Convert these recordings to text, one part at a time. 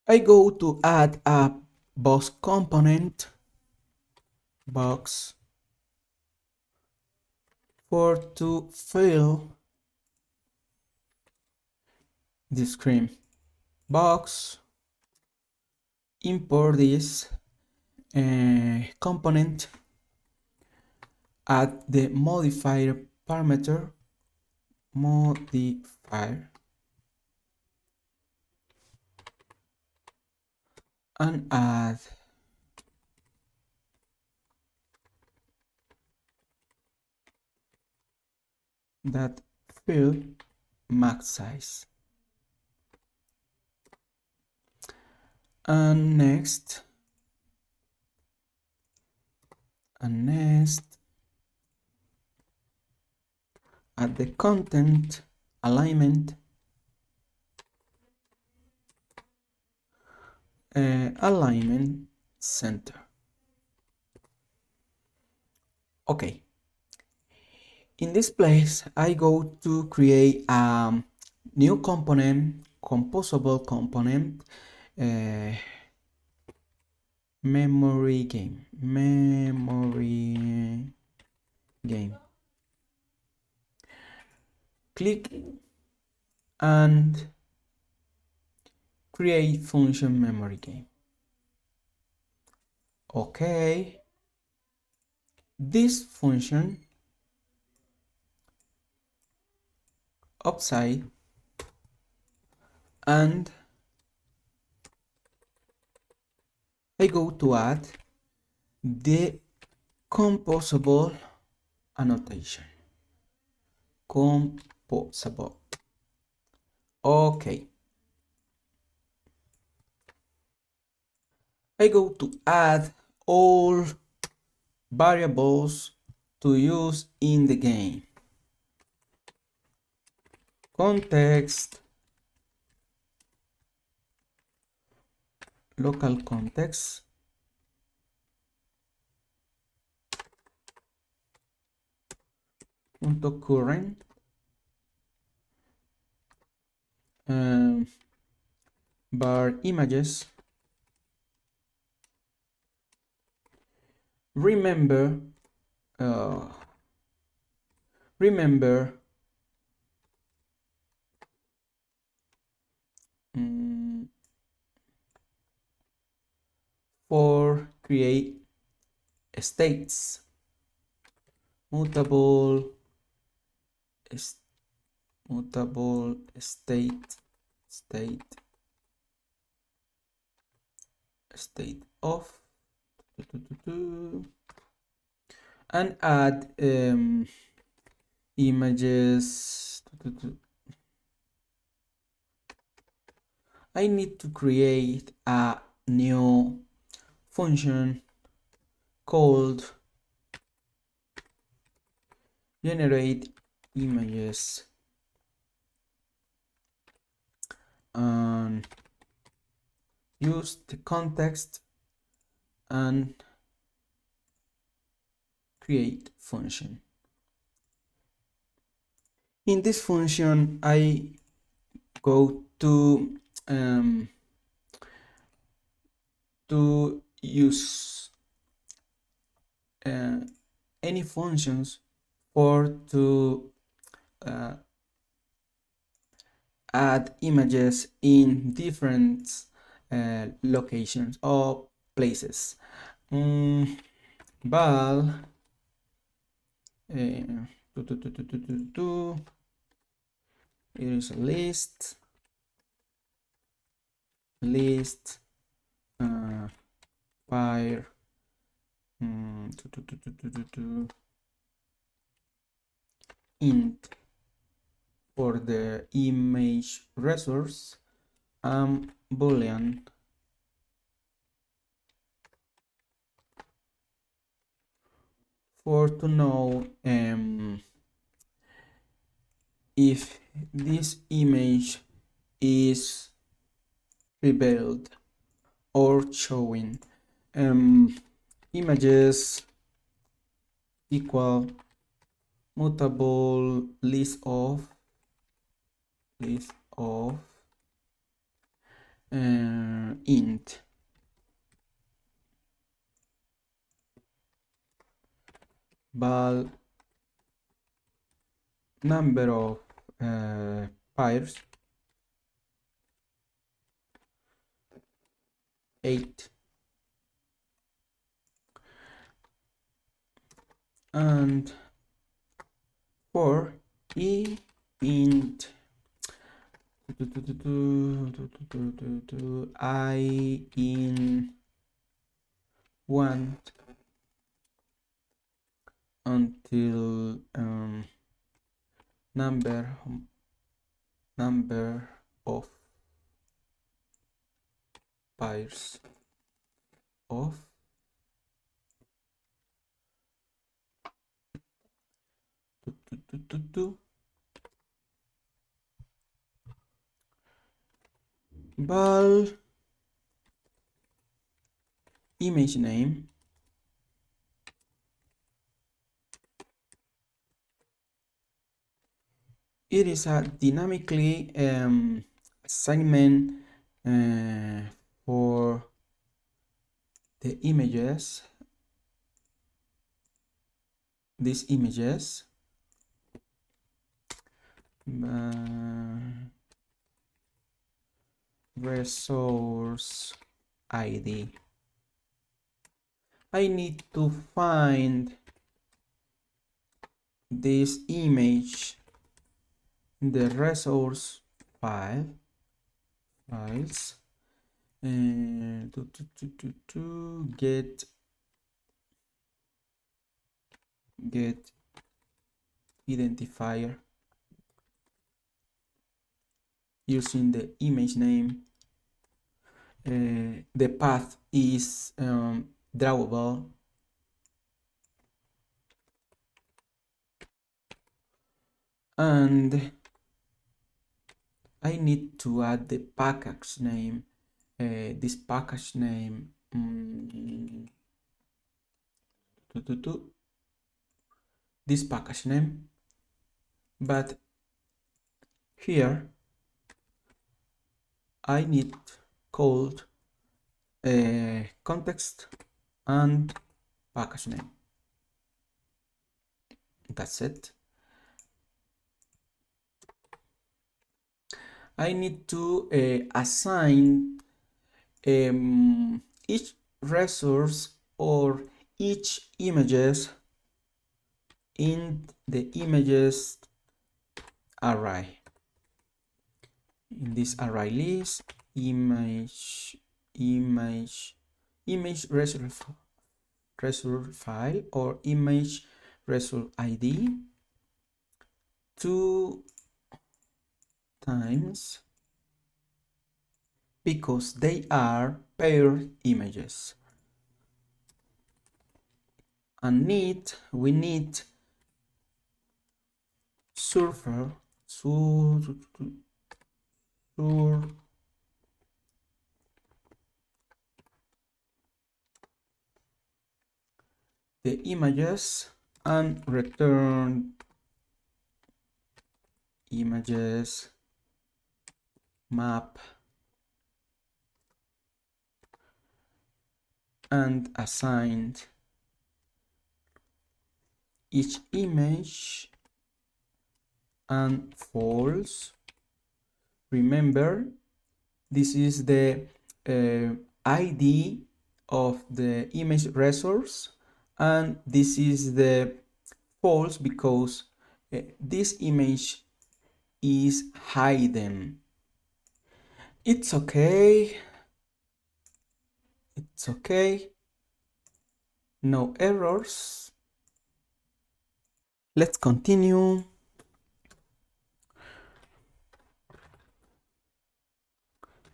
I go to add a box component box for to fill the screen box. Import this component, add the modifier parameter modifier and add that field max size. And next at the content alignment alignment center. Okay, in this place I go to create a new component, composable component, memory game. Click and create function memory game. Okay, this function upside and I go to add the composable annotation. Composable. Okay. I go to add all variables to use in the game. Context, local context, current, bar images, remember for create states, mutable state of and add images. I need to create a new function called generate images and use the context and create function. In this function I go to use any functions for to add images in different locations or places. Val here is a list fire int for the image resource boolean for to know if this image is revealed or showing images equal mutable list of int val number of pairs 8 and for e int I in want until number of pairs of val image name it is a dynamically assignment for the images, these images resource ID. I need to find this image in the resource files and to get identifier using the image name. The path is drawable and I need to add the package name. This package name this package name, but here I need called context and package name. That's it. I need to assign each resource or each images in the images array. In this array list, image resource file or image resource ID 2 times because they are paired images. And we need surfer the images and return images map and assigned each image and false. Remember, this is the ID of the image resource and this is the false because this image is hidden. It's okay. It's okay. No errors. Let's continue.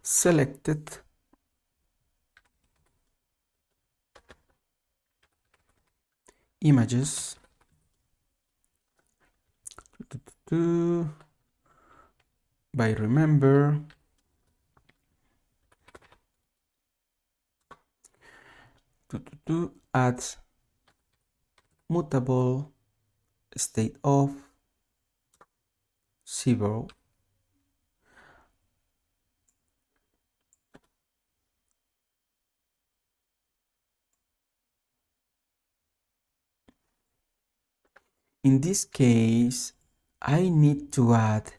Selected images by remember to add mutable state of 0 in this case, I need to add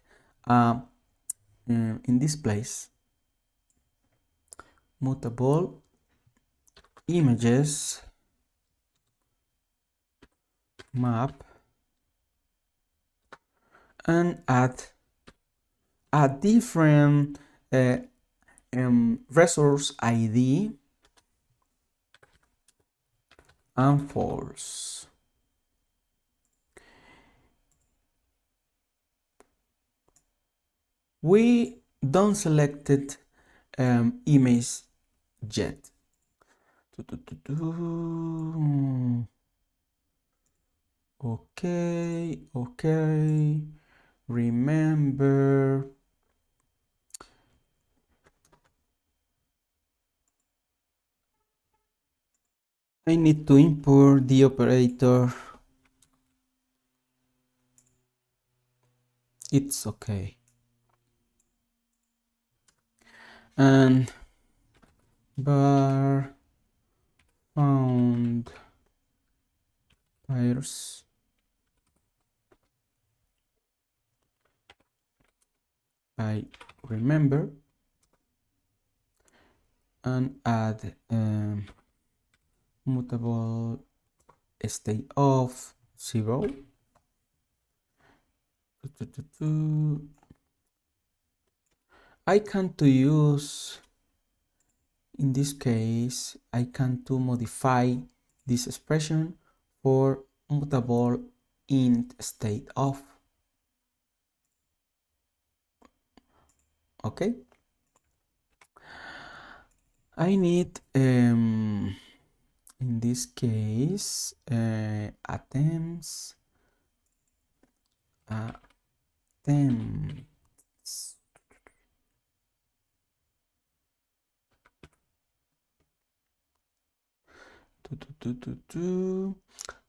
in this place mutable images map and add a different resource ID and false. We don't selected image yet. Okay. Remember I need to import the operator. It's okay. And var found pairs by remember and add mutable state of 0. I can to use, in this case, I can to modify this expression for mutable int state of. Okay. I need in this case attempts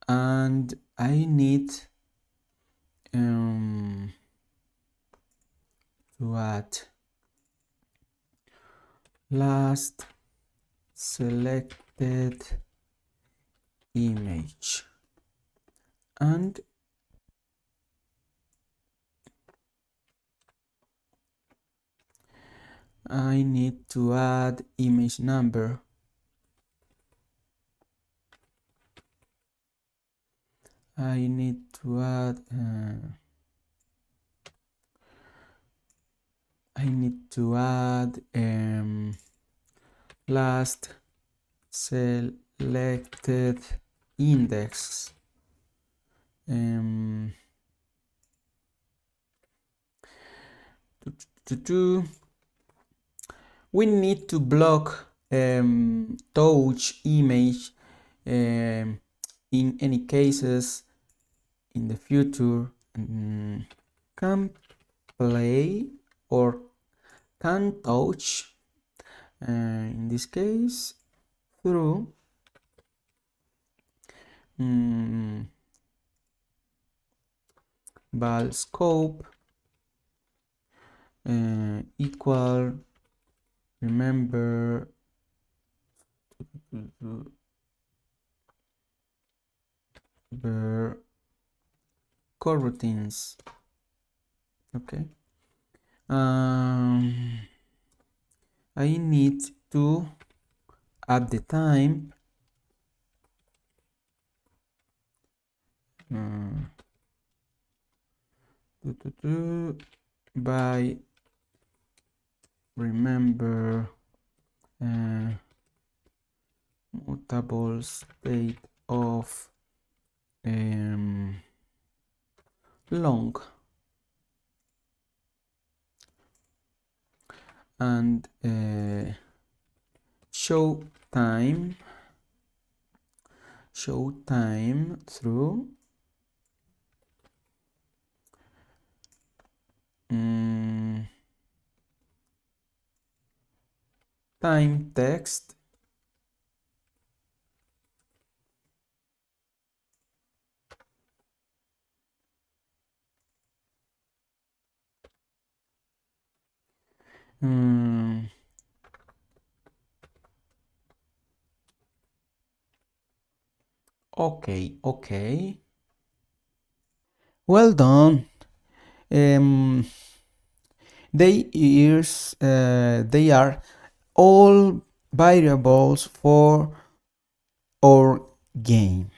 and I need to add last selected image and I need to add image number. I need to add last selected index. We need to block touch image in any cases in the future. Can play or can touch in this case through val scope equal remember the coroutines. Okay. I need to at the time by remember mutable state of long and show time through time text okay Well done. Um, they are all variables for our game.